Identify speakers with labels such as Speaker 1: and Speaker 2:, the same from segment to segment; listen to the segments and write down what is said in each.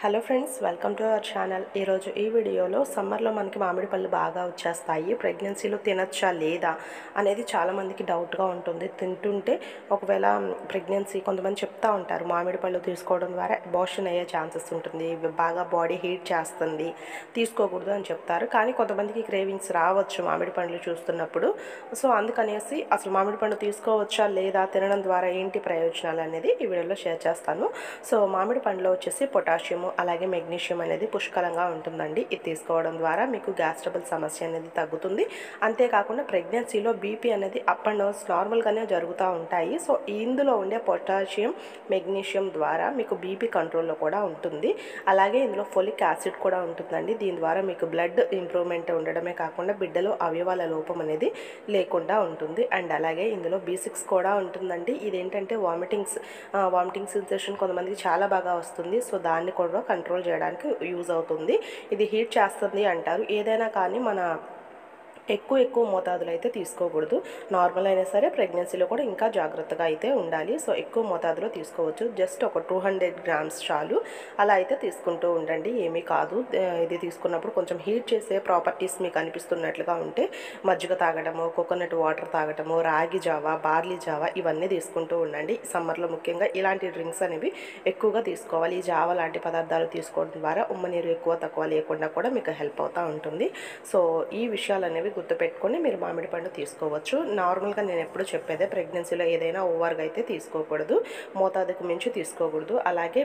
Speaker 1: Hello friends, welcome to our channel. ఈరోజు ఈ వీడియోలో సమ్మర్లో మనకి మామిడి పళ్ళు బాగా వచ్చేస్తాయి. ప్రెగ్నెన్సీలో తినచ్చా లేదా అనేది చాలామందికి డౌట్గా ఉంటుంది. తింటుంటే ఒకవేళ ప్రెగ్నెన్సీ కొంతమంది చెప్తా ఉంటారు, మామిడి పళ్ళు తీసుకోవడం ద్వారా అబార్షన్ అయ్యే ఛాన్సెస్ ఉంటుంది, బాగా బాడీ హీట్ చేస్తుంది, తీసుకోకూడదు అని చెప్తారు. కానీ కొంతమందికి క్రేవింగ్స్ రావచ్చు మామిడి పండ్లు చూస్తున్నప్పుడు. సో అందుకనేసి అసలు మామిడి పండు తీసుకోవచ్చా లేదా, తినడం ద్వారా ఏంటి ప్రయోజనాలు అనేది ఈ వీడియోలో షేర్ చేస్తాను. సో మామిడి పండులో వచ్చేసి పొటాషియం అలాగే మెగ్నీషియం అనేది పుష్కలంగా ఉంటుందండి. ఇది తీసుకోవడం ద్వారా మీకు గ్యాస్ ట్రబుల్ సమస్య అనేది తగ్గుతుంది. అంతేకాకుండా ప్రెగ్నెన్సీలో బీపీ అనేది అప్ అండ్ డౌన్స్ నార్మల్గానే జరుగుతూ ఉంటాయి. సో ఇందులో ఉండే పొటాషియం మెగ్నీషియం ద్వారా మీకు బీపీ కంట్రోల్లో కూడా ఉంటుంది. అలాగే ఇందులో ఫోలిక్ యాసిడ్ కూడా ఉంటుందండి. దీని ద్వారా మీకు బ్లడ్ ఇంప్రూవ్మెంట్ ఉండడమే కాకుండా బిడ్డలో అవయవాల లోపం అనేది లేకుండా ఉంటుంది. అండ్ అలాగే ఇందులో B6 కూడా ఉంటుందండి. ఇదేంటంటే వామిటింగ్ సెన్సేషన్ కొంతమందికి చాలా బాగా వస్తుంది. సో దాన్ని కూడా కంట్రోల్ చేయడానికి యూజ్ అవుతుంది. ఇది హీట్ చేస్తుంది అంటారు. ఏదైనా కానీ మన ఎక్కువ మోతాదులో అయితే తీసుకోకూడదు. నార్మల్ అయినా సరే ప్రెగ్నెన్సీలో కూడా ఇంకా జాగ్రత్తగా అయితే ఉండాలి. సో ఎక్కువ మోతాదులో తీసుకోవచ్చు. జస్ట్ ఒక 200 గ్రామ్స్ చాలు. అలా అయితే తీసుకుంటూ ఉండండి, ఏమీ కాదు. ఇది తీసుకున్నప్పుడు కొంచెం హీట్ చేసే ప్రాపర్టీస్ మీకు అనిపిస్తున్నట్లుగా ఉంటే మజ్జిగ తాగడము, కోకోనట్ వాటర్ తాగడము, రాగి జావా, బార్లీ జావా ఇవన్నీ తీసుకుంటూ ఉండండి. సమ్మర్లో ముఖ్యంగా ఇలాంటి డ్రింక్స్ అనేవి ఎక్కువగా తీసుకోవాలి. ఈ జావా లాంటి పదార్థాలు తీసుకోవడం ద్వారా ఉమ్మనీరు ఎక్కువ తక్కువ లేకుండా కూడా మీకు హెల్ప్ అవుతూ ఉంటుంది. సో ఈ విషయాలు అనేవి గుర్తుపెట్టుకొని మీరు మామిడి పండు తీసుకోవచ్చు. నార్మల్గా నేను ఎప్పుడు చెప్పేదే, ప్రెగ్నెన్సీలో ఏదైనా ఓవర్గా అయితే తీసుకోకూడదు, మోతాదుకు మించి తీసుకోకూడదు. అలాగే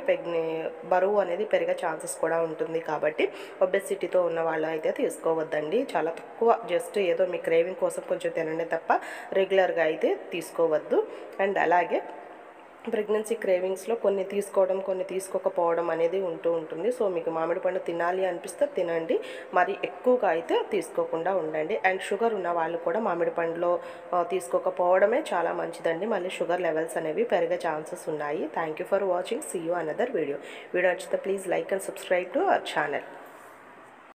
Speaker 1: బరువు అనేది పెరిగే ఛాన్సెస్ కూడా ఉంటుంది. కాబట్టి ఒబెసిటీతో ఉన్న వాళ్ళు అయితే తీసుకోవద్దండి. చాలా తక్కువ, జస్ట్ ఏదో మీ క్రేవింగ్ కోసం కొంచెం తినండి తప్ప రెగ్యులర్గా అయితే తీసుకోవద్దు. అండ్ అలాగే ప్రెగ్నెన్సీ క్రేవింగ్స్లో కొన్ని తీసుకోవడం, కొన్ని తీసుకోకపోవడం అనేది ఉంటుంది. సో మీకు మామిడి పండు తినాలి అనిపిస్తే తినండి, మరి ఎక్కువగా అయితే తీసుకోకుండా ఉండండి. అండ్ షుగర్ ఉన్న వాళ్ళు కూడా మామిడి పండులో తీసుకోకపోవడమే చాలా మంచిదండి. మళ్ళీ షుగర్ లెవెల్స్ అనేవి పెరిగే ఛాన్సెస్ ఉన్నాయి. Thank you for watching. See you another video. నచ్చితే please like and subscribe to our channel.